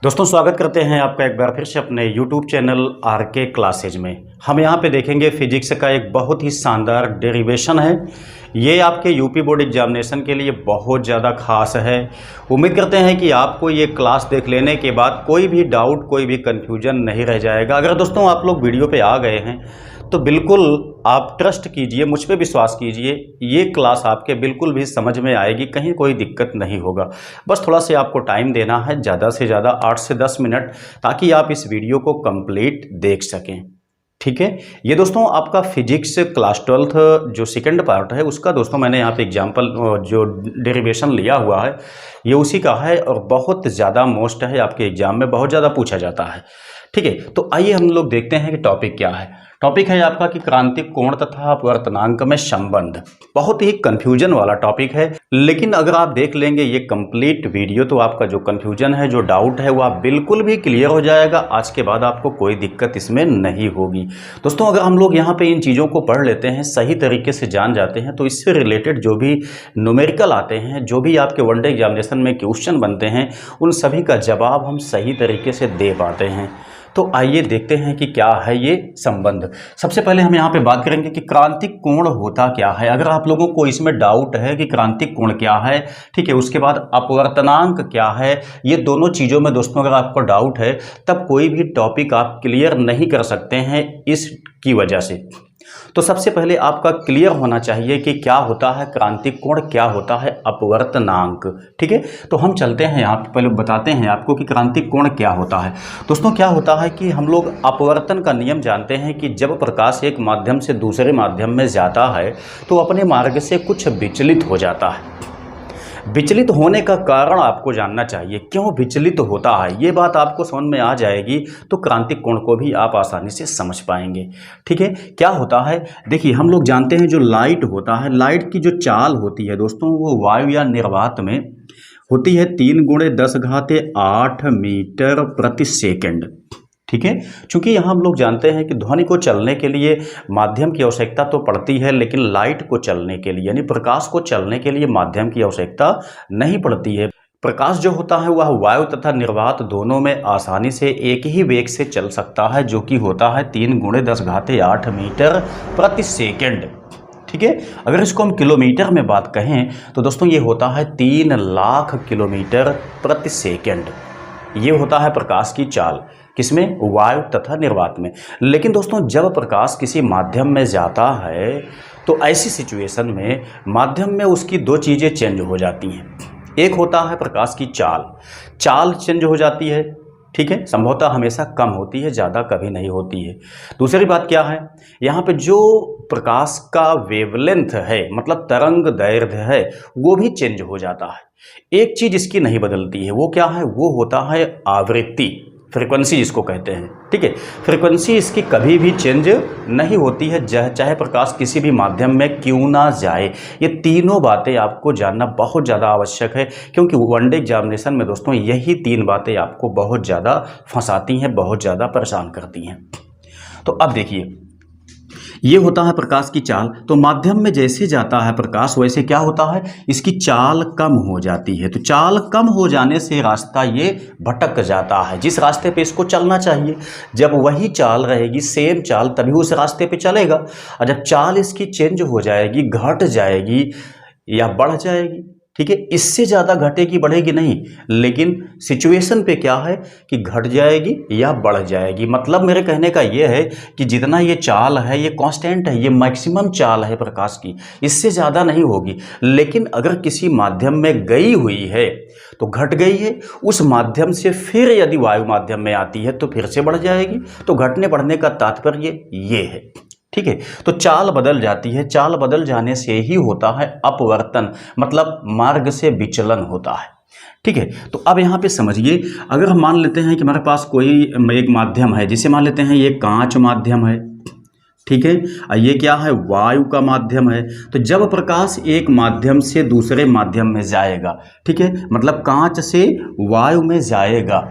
दोस्तों स्वागत करते हैं आपका एक बार फिर से अपने YouTube चैनल आरके क्लासेज में। हम यहाँ पे देखेंगे फिजिक्स का एक बहुत ही शानदार डेरिवेशन है। ये आपके यूपी बोर्ड एग्जामिनेशन के लिए बहुत ज़्यादा खास है। उम्मीद करते हैं कि आपको ये क्लास देख लेने के बाद कोई भी डाउट, कोई भी कन्फ्यूजन नहीं रह जाएगा। अगर दोस्तों आप लोग वीडियो पे आ गए हैं तो बिल्कुल आप ट्रस्ट कीजिए, मुझ पे विश्वास कीजिए, ये क्लास आपके बिल्कुल भी समझ में आएगी, कहीं कोई दिक्कत नहीं होगा। बस थोड़ा सा आपको टाइम देना है, ज़्यादा से ज़्यादा 8 से 10 मिनट, ताकि आप इस वीडियो को कंप्लीट देख सकें। ठीक है, ये दोस्तों आपका फिजिक्स क्लास 12 जो सेकंड पार्ट है उसका दोस्तों मैंने यहाँ पे एग्जाम्पल जो डेरिवेशन लिया हुआ है ये उसी का है और बहुत ज़्यादा मोस्ट है, आपके एग्जाम में बहुत ज़्यादा पूछा जाता है। ठीक है, तो आइए हम लोग देखते हैं कि टॉपिक क्या है। टॉपिक है आपका कि क्रांतिक कोण तथा अपवर्तनांक में संबंध। बहुत ही कंफ्यूजन वाला टॉपिक है, लेकिन अगर आप देख लेंगे ये कंप्लीट वीडियो तो आपका जो कंफ्यूजन है, जो डाउट है, वो आप बिल्कुल भी क्लियर हो जाएगा। आज के बाद आपको कोई दिक्कत इसमें नहीं होगी। दोस्तों अगर हम लोग यहाँ पे इन चीज़ों को पढ़ लेते हैं, सही तरीके से जान जाते हैं, तो इससे रिलेटेड जो भी न्यूमेरिकल आते हैं, जो भी आपके वनडे एग्जामिनेशन में क्वेश्चन बनते हैं, उन सभी का जवाब हम सही तरीके से दे पाते हैं। तो आइए देखते हैं कि क्या है ये संबंध। सबसे पहले हम यहाँ पे बात करेंगे कि क्रांतिक कोण होता क्या है। अगर आप लोगों को इसमें डाउट है कि क्रांतिक कोण क्या है, ठीक है, उसके बाद अपवर्तनांक क्या है, ये दोनों चीज़ों में दोस्तों अगर आपको डाउट है तब कोई भी टॉपिक आप क्लियर नहीं कर सकते हैं इसकी वजह से। तो सबसे पहले आपका क्लियर होना चाहिए कि क्या होता है क्रांतिक कोण, क्या होता है अपवर्तनांक। ठीक है, तो हम चलते हैं यहाँ पे, पहले बताते हैं आपको कि क्रांतिक कोण क्या होता है। दोस्तों क्या होता है कि हम लोग अपवर्तन का नियम जानते हैं कि जब प्रकाश एक माध्यम से दूसरे माध्यम में जाता है तो अपने मार्ग से कुछ विचलित हो जाता है। विचलित होने का कारण आपको जानना चाहिए, क्यों विचलित होता है, ये बात आपको समझ में आ जाएगी तो क्रांतिक कोण को भी आप आसानी से समझ पाएंगे। ठीक है, क्या होता है, देखिए हम लोग जानते हैं जो लाइट होता है, लाइट की जो चाल होती है दोस्तों वो वायु या निर्वात में होती है 3 × 10⁸ मीटर प्रति सेकेंड। ठीक है, चूंकि यहाँ हम लोग जानते हैं कि ध्वनि को चलने के लिए माध्यम की आवश्यकता तो पड़ती है, लेकिन लाइट को चलने के लिए यानी प्रकाश को चलने के लिए माध्यम की आवश्यकता नहीं पड़ती है। प्रकाश जो होता है वह वायु तथा निर्वात दोनों में आसानी से एक ही वेग से चल सकता है, जो कि होता है 3 × 10⁸ मीटर प्रति सेकेंड। ठीक है, अगर इसको हम किलोमीटर में बात कहें तो दोस्तों ये होता है 3 लाख किलोमीटर प्रति सेकेंड। ये होता है प्रकाश की चाल, किसमें, वायु तथा निर्वात में। लेकिन दोस्तों जब प्रकाश किसी माध्यम में जाता है तो ऐसी सिचुएशन में माध्यम में उसकी दो चीज़ें चेंज हो जाती हैं। एक होता है प्रकाश की चाल, चाल चेंज हो जाती है। ठीक है, संभवतः हमेशा कम होती है, ज़्यादा कभी नहीं होती है। दूसरी बात क्या है, यहाँ पे जो प्रकाश का वेवलेंथ है, मतलब तरंग दैर्घ्य है, वो भी चेंज हो जाता है। एक चीज़ इसकी नहीं बदलती है, वो क्या है, वो होता है आवृत्ति, फ्रीक्वेंसी जिसको कहते हैं। ठीक है, फ्रीक्वेंसी इसकी कभी भी चेंज नहीं होती है, चाहे प्रकाश किसी भी माध्यम में क्यों ना जाए। ये तीनों बातें आपको जानना बहुत ज़्यादा आवश्यक है, क्योंकि वनडे एग्जामिनेशन में दोस्तों यही 3 बातें आपको बहुत ज़्यादा फंसाती हैं, बहुत ज़्यादा परेशान करती हैं। तो अब देखिए, ये होता है प्रकाश की चाल, तो माध्यम में जैसे जाता है प्रकाश वैसे क्या होता है, इसकी चाल कम हो जाती है। तो चाल कम हो जाने से रास्ता ये भटक जाता है, जिस रास्ते पे इसको चलना चाहिए। जब वही चाल रहेगी, सेम चाल, तभी उस रास्ते पे चलेगा। और जब चाल इसकी चेंज हो जाएगी, घट जाएगी या बढ़ जाएगी, ठीक है, इससे ज़्यादा घटेगी बढ़ेगी नहीं, लेकिन सिचुएशन पे क्या है कि घट जाएगी या बढ़ जाएगी। मतलब मेरे कहने का ये है कि जितना ये चाल है ये कांस्टेंट है, ये मैक्सिमम चाल है प्रकाश की, इससे ज़्यादा नहीं होगी। लेकिन अगर किसी माध्यम में गई हुई है तो घट गई है, उस माध्यम से फिर यदि वायु माध्यम में आती है तो फिर से बढ़ जाएगी। तो घटने बढ़ने का तात्पर्य ये है। ठीक है, तो चाल बदल जाती है, चाल बदल जाने से ही होता है अपवर्तन, मतलब मार्ग से विचलन होता है। ठीक है, तो अब यहाँ पे समझिए, अगर हम मान लेते हैं कि हमारे पास कोई एक माध्यम है, जिसे मान लेते हैं ये कांच माध्यम है, ठीक है, ये क्या है, वायु का माध्यम है। तो जब प्रकाश एक माध्यम से दूसरे माध्यम में जाएगा, ठीक है, मतलब कांच से वायु में जाएगा,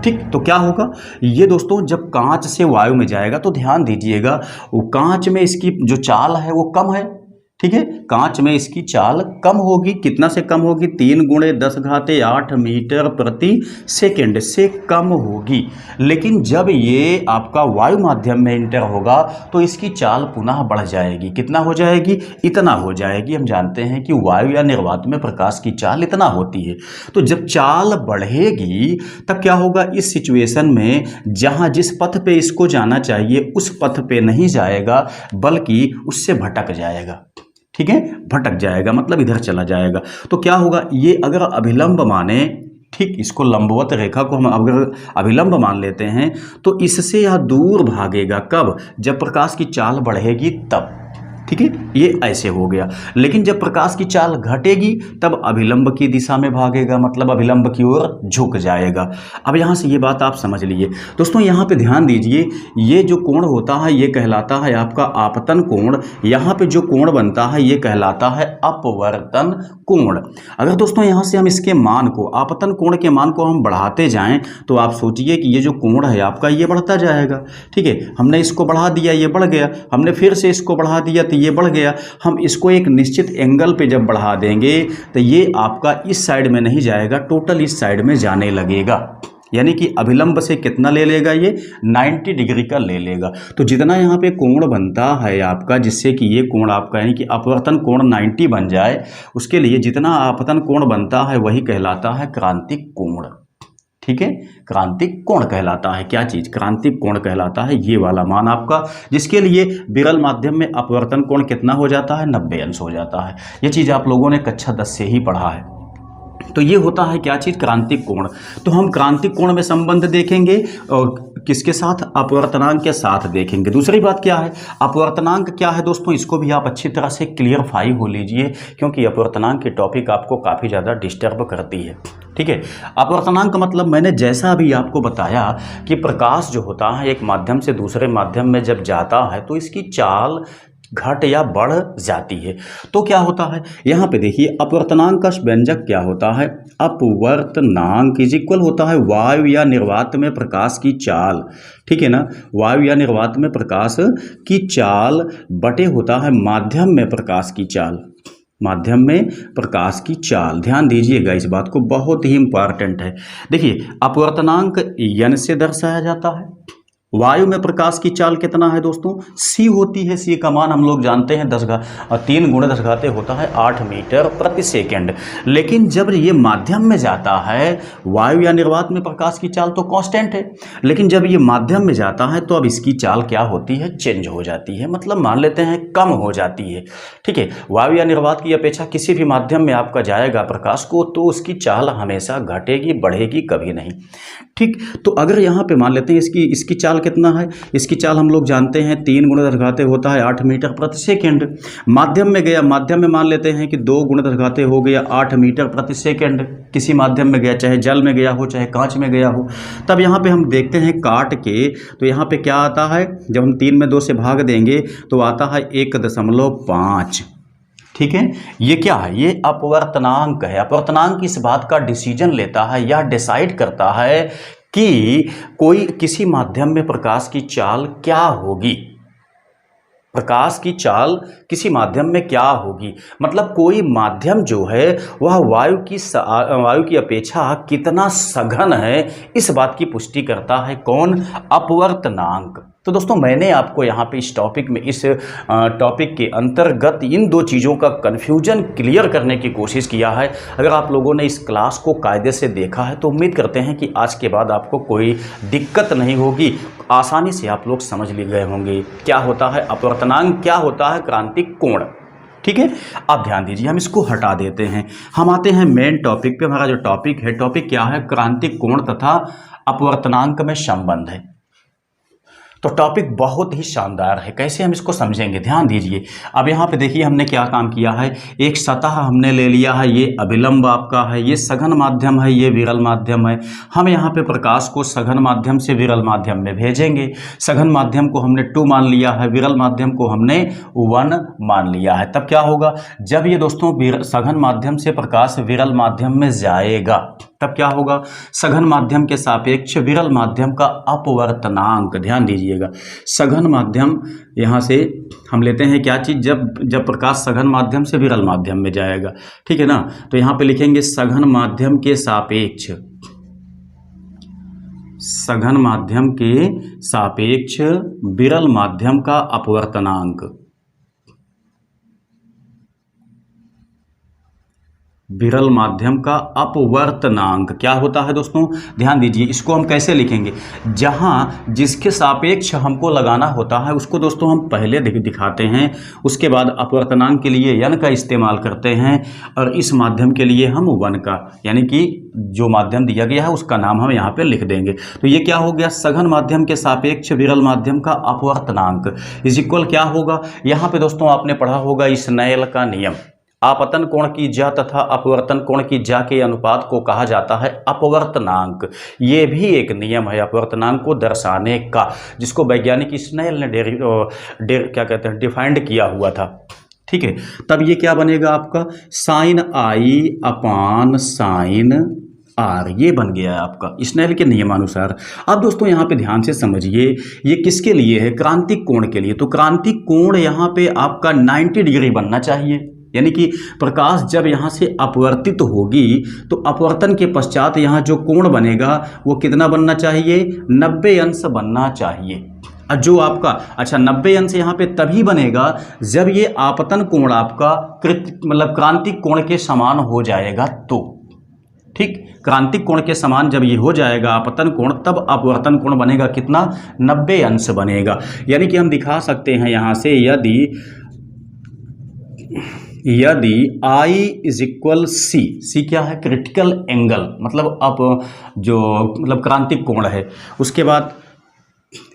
ठीक, तो क्या होगा, ये दोस्तों जब कांच से वायु में जाएगा तो ध्यान दीजिएगा, वो कांच में इसकी जो चाल है वो कम है, ठीक है, कांच में इसकी चाल कम होगी, कितना से कम होगी, 3 गुणे 10 घाते 8 मीटर प्रति सेकेंड से कम होगी। लेकिन जब ये आपका वायु माध्यम में इंटर होगा तो इसकी चाल पुनः बढ़ जाएगी, कितना हो जाएगी, इतना हो जाएगी। हम जानते हैं कि वायु या निर्वात में प्रकाश की चाल इतना होती है। तो जब चाल बढ़ेगी तब क्या होगा, इस सिचुएशन में जहां जिस पथ पे इसको जाना चाहिए उस पथ पे नहीं जाएगा, बल्कि उससे भटक जाएगा। ठीक है, भटक जाएगा मतलब इधर चला जाएगा। तो क्या होगा, ये अगर अभिलंब माने, ठीक, इसको लंबवत रेखा को हम अगर अभिलंब मान लेते हैं तो इससे यह दूर भागेगा। कब, जब प्रकाश की चाल बढ़ेगी तब। ठीक है, ये ऐसे हो गया। लेकिन जब प्रकाश की चाल घटेगी तब अभिलंब की दिशा में भागेगा, मतलब अभिलंब की ओर झुक जाएगा। अब यहाँ से ये बात आप समझ लीजिए दोस्तों, यहाँ पे ध्यान दीजिए, ये जो कोण होता है ये कहलाता है आपका आपतन कोण। यहाँ पे जो कोण बनता है ये कहलाता है अपवर्तन कोण। अगर दोस्तों यहाँ से हम इसके मान को, आपतन कोण के मान को हम बढ़ाते जाएं तो आप सोचिए कि ये जो कोण है आपका ये बढ़ता जाएगा। ठीक है, हमने इसको बढ़ा दिया, ये बढ़ गया, हमने फिर से इसको बढ़ा दिया तो ये बढ़ गया। हम इसको एक निश्चित एंगल पे जब बढ़ा देंगे तो ये आपका इस साइड में नहीं जाएगा, टोटल इस साइड में जाने लगेगा। यानी कि अभिलंब से कितना ले लेगा, ये 90 डिग्री का ले लेगा। तो जितना यहाँ पे कोण बनता है आपका, जिससे कि ये कोण आपका यानी कि अपवर्तन कोण 90 बन जाए, उसके लिए जितना आपतन कोण बनता है वही कहलाता है क्रांतिक कोण। ठीक है, क्रांतिक कोण कहलाता है। क्या चीज, क्रांतिक कोण कहलाता है ये वाला मान आपका, जिसके लिए विरल माध्यम में अपवर्तन कोण कितना हो जाता है, 90 अंश हो जाता है। ये चीज आप लोगों ने कक्षा 10 से ही पढ़ा है। तो ये होता है क्या चीज, क्रांतिक कोण। तो हम क्रांतिक कोण में संबंध देखेंगे और किसके साथ, अपवर्तनांक के साथ देखेंगे। दूसरी बात क्या है, अपवर्तनांक क्या है दोस्तों, इसको भी आप अच्छी तरह से क्लियरफाई हो लीजिए, क्योंकि अपवर्तनांक की टॉपिक आपको काफ़ी ज़्यादा डिस्टर्ब करती है। ठीक है, अपवर्तनांक मतलब मैंने जैसा अभी आपको बताया कि प्रकाश जो होता है एक माध्यम से दूसरे माध्यम में जब जाता है तो इसकी चाल घट या बढ़ जाती है। तो क्या होता है, यहाँ पे देखिए अपवर्तनांक का व्यंजक क्या होता है, अपवर्तनांक इज इक्वल होता है वायु या निर्वात में प्रकाश की चाल। ठीक है ना, वायु या निर्वात में प्रकाश की चाल बटे होता है माध्यम में प्रकाश की चाल। माध्यम में प्रकाश की चाल, ध्यान दीजिएगा इस बात को, बहुत ही इंपॉर्टेंट है। देखिए अपवर्तनांक n से दर्शाया जाता है। वायु में प्रकाश की चाल कितना है दोस्तों, c होती है। c का मान हम लोग जानते हैं 3 गुणे 10 घाते होता है 8 मीटर प्रति सेकेंड। लेकिन जब ये माध्यम में जाता है, वायु या निर्वात में प्रकाश की चाल तो कांस्टेंट है, लेकिन जब ये माध्यम में जाता है तो अब इसकी चाल क्या होती है, चेंज हो जाती है, मतलब मान लेते हैं कम हो जाती है। ठीक है, वायु या निर्वात की अपेक्षा किसी भी माध्यम में आपका जाएगा प्रकाश को तो उसकी चाल हमेशा घटेगी, बढ़ेगी कभी नहीं। ठीक, तो अगर यहाँ पे मान लेते हैं इसकी चाल कितना है, इसकी चाल हम लोग जानते हैं 3 गुणे 10 घाते होता है 8 मीटर प्रति सेकेंड। माध्यम में गया, माध्यम में मान लेते हैं कि 2 गुणे 10 घाते हो गया 8 मीटर प्रति सेकेंड। किसी माध्यम में गया, चाहे जल में गया हो चाहे कांच में गया हो। तब यहाँ पे हम देखते हैं काट के, तो यहाँ पे क्या आता है, जब हम 3 में 2 से भाग देंगे तो आता है 1.5। ठीक है, ये क्या है, ये अपवर्तनांक है। अपवर्तनांक इस बात का डिसीजन लेता है या डिसाइड करता है कि कोई किसी माध्यम में प्रकाश की चाल क्या होगी, प्रकाश की चाल किसी माध्यम में क्या होगी। मतलब कोई माध्यम जो है वह वायु की अपेक्षा कितना सघन है, इस बात की पुष्टि करता है कौन, अपवर्तनांक। तो दोस्तों मैंने आपको यहाँ पे इस टॉपिक में, इस टॉपिक के अंतर्गत इन दो चीज़ों का कन्फ्यूजन क्लियर करने की कोशिश किया है। अगर आप लोगों ने इस क्लास को कायदे से देखा है तो उम्मीद करते हैं कि आज के बाद आपको कोई दिक्कत नहीं होगी, आसानी से आप लोग समझ लिए गए होंगे क्या होता है अपवर्तनांक, क्या होता है क्रांतिक कोण। ठीक है, अब ध्यान दीजिए, हम इसको हटा देते हैं, हम आते हैं मेन टॉपिक पे। हमारा जो टॉपिक है, टॉपिक क्या है, क्रांतिक कोण तथा अपवर्तनांक में संबंध है। तो टॉपिक बहुत ही शानदार है, कैसे हम इसको समझेंगे, ध्यान दीजिए। अब यहाँ पे देखिए हमने क्या काम किया है, एक सतह हमने ले लिया है, ये अभिलंब आपका है, ये सघन माध्यम है, ये विरल माध्यम है। हम यहाँ पे प्रकाश को सघन माध्यम से विरल माध्यम में भेजेंगे। सघन माध्यम को हमने 2 मान लिया है, विरल माध्यम को हमने 1 मान लिया है। तब क्या होगा, जब ये दोस्तों सघन माध्यम से प्रकाश विरल माध्यम में जाएगा, तब क्या होगा, सघन माध्यम के सापेक्ष विरल माध्यम का अपवर्तनांक। ध्यान दीजिएगा, सघन माध्यम यहाँ से हम लेते हैं क्या चीज़, जब प्रकाश सघन माध्यम से विरल माध्यम में जाएगा, ठीक है ना। तो यहाँ पे लिखेंगे सघन माध्यम के सापेक्ष, सघन माध्यम के सापेक्ष विरल माध्यम का अपवर्तनांक, विरल माध्यम का अपवर्तनांक क्या होता है दोस्तों, ध्यान दीजिए। इसको हम कैसे लिखेंगे, जहां जिसके सापेक्ष हमको लगाना होता है उसको दोस्तों हम पहले दिखाते हैं, उसके बाद अपवर्तनांक के लिए n का इस्तेमाल करते हैं, और इस माध्यम के लिए हम 1 का, यानी कि जो माध्यम दिया गया है उसका नाम हम यहाँ पे लिख देंगे। तो ये क्या हो गया, सघन माध्यम के सापेक्ष विरल माध्यम का अपवर्तनांक इज इक्वल क्या होगा, यहाँ पे दोस्तों आपने पढ़ा होगा स्नेल का नियम, आपतन कोण की ज्या तथा अपवर्तन कोण की ज्या के अनुपात को कहा जाता है अपवर्तनांक। ये भी एक नियम है अपवर्तनांक को दर्शाने का, जिसको वैज्ञानिक स्नेल ने क्या कहते हैं डिफाइंड किया हुआ था, ठीक है। तब ये क्या बनेगा आपका, sine I upon sine R, ये बन गया है आपका स्नेल के नियमानुसार। अब दोस्तों यहाँ पे ध्यान से समझिए, ये किसके लिए है, क्रांतिक कोण के लिए। तो क्रांतिक कोण यहाँ पे आपका 90 डिग्री बनना चाहिए, यानी कि प्रकाश जब यहाँ से अपवर्तित होगी तो अपवर्तन के पश्चात यहाँ जो कोण बनेगा वो कितना बनना चाहिए, 90 अंश बनना चाहिए। जो आपका अच्छा 90 अंश यहाँ पे तभी बनेगा जब ये आपतन कोण आपका मतलब क्रांतिक कोण के समान हो जाएगा, तो ठीक, क्रांतिक कोण के समान जब ये हो जाएगा आपतन कोण, तब अपवर्तन कोण बनेगा कितना, 90 अंश बनेगा। यानी कि हम दिखा सकते हैं यहाँ से, यदि I इज इक्वल सी क्या है, क्रिटिकल एंगल, मतलब अब जो मतलब क्रांतिक कोण है, उसके बाद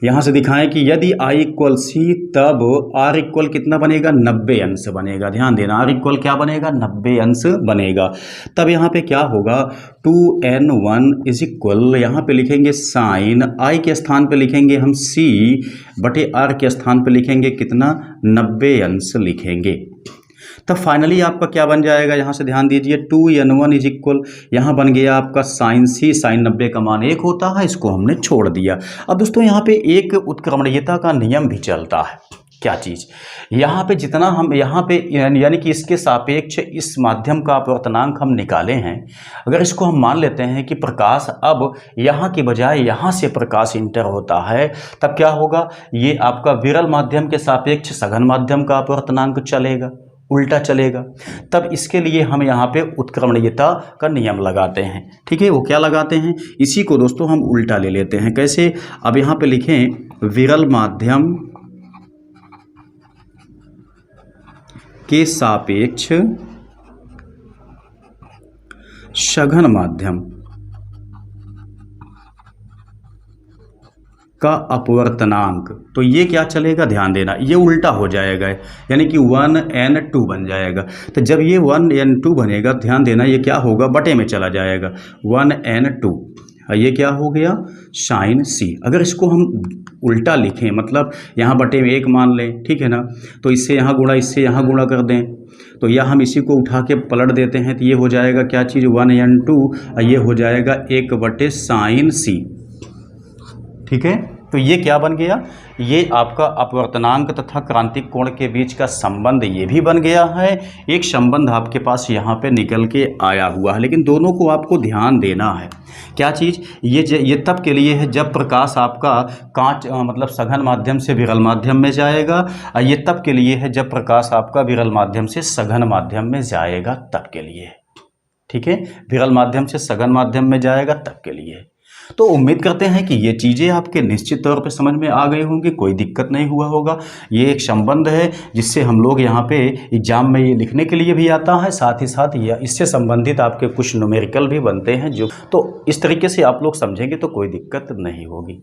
यहाँ से दिखाएं कि यदि I इक्वल सी तब R इक्वल कितना बनेगा, 90 अंश बनेगा। ध्यान देना, R इक्वल क्या बनेगा, 90 अंश बनेगा। तब यहाँ पे क्या होगा, 2n1 इज इक्वल, यहाँ पे लिखेंगे साइन I के स्थान पे लिखेंगे हम C बटे R के स्थान पे लिखेंगे कितना, 90 अंश लिखेंगे। तब फाइनली आपका क्या बन जाएगा, यहाँ से ध्यान दीजिए, 2n1 इज इक्वल, यहाँ बन गया आपका साइन सी, साइन 90 का मान 1 होता है, इसको हमने छोड़ दिया। अब दोस्तों यहाँ पे एक उत्क्रमणीयता का नियम भी चलता है, क्या चीज़, यहाँ पे जितना हम यहाँ पे यानी कि इसके सापेक्ष इस माध्यम का अपवर्तनांक हम निकाले हैं, अगर इसको हम मान लेते हैं कि प्रकाश अब यहाँ के बजाय यहाँ से प्रकाश इंटर होता है, तब क्या होगा, ये आपका विरल माध्यम के सापेक्ष सघन माध्यम का अपवर्तनांक चलेगा, उल्टा चलेगा। तब इसके लिए हम यहाँ पे उत्क्रमणीयता का नियम लगाते हैं, ठीक है। वो क्या लगाते हैं, इसी को दोस्तों हम उल्टा ले लेते हैं। कैसे, अब यहाँ पे लिखें विरल माध्यम के सापेक्ष सघन माध्यम का अपवर्तनांक, तो ये क्या चलेगा, ध्यान देना, ये उल्टा हो जाएगा, यानी कि 1n2 बन जाएगा। तो जब ये 1n2 बनेगा, ध्यान देना, ये क्या होगा, बटे में चला जाएगा, 1n2, ये क्या हो गया, साइन सी। अगर इसको हम उल्टा लिखें, मतलब यहाँ बटे में 1 मान लें, ठीक है ना, तो इससे यहाँ गुणा, इससे यहाँ गुणा कर दें, तो यह हम इसी को उठा के पलट देते हैं, तो ये हो जाएगा क्या चीज़, 1n2, ये हो जाएगा 1 बटे साइन सी, ठीक है। तो ये क्या बन गया, ये आपका अपवर्तनांक तथा क्रांतिक कोण के बीच का संबंध ये भी बन गया है। एक संबंध आपके पास यहाँ पे निकल के आया हुआ है, लेकिन दोनों को आपको ध्यान देना है। क्या चीज़, ये तब के लिए है जब प्रकाश आपका कांच मतलब सघन माध्यम से विरल माध्यम में जाएगा, ये तब के लिए है जब प्रकाश आपका विरल माध्यम से सघन माध्यम में जाएगा, तब के लिए, ठीक है। विरल माध्यम से सघन माध्यम में जाएगा तब के लिए। तो उम्मीद करते हैं कि ये चीज़ें आपके निश्चित तौर पे समझ में आ गई होंगी, कोई दिक्कत नहीं हुआ होगा। ये एक संबंध है जिससे हम लोग यहाँ पे एग्जाम में ये लिखने के लिए भी आता है, साथ ही साथ ये इससे संबंधित आपके कुछ न्यूमेरिकल भी बनते हैं, जो तो इस तरीके से आप लोग समझेंगे तो कोई दिक्कत नहीं होगी।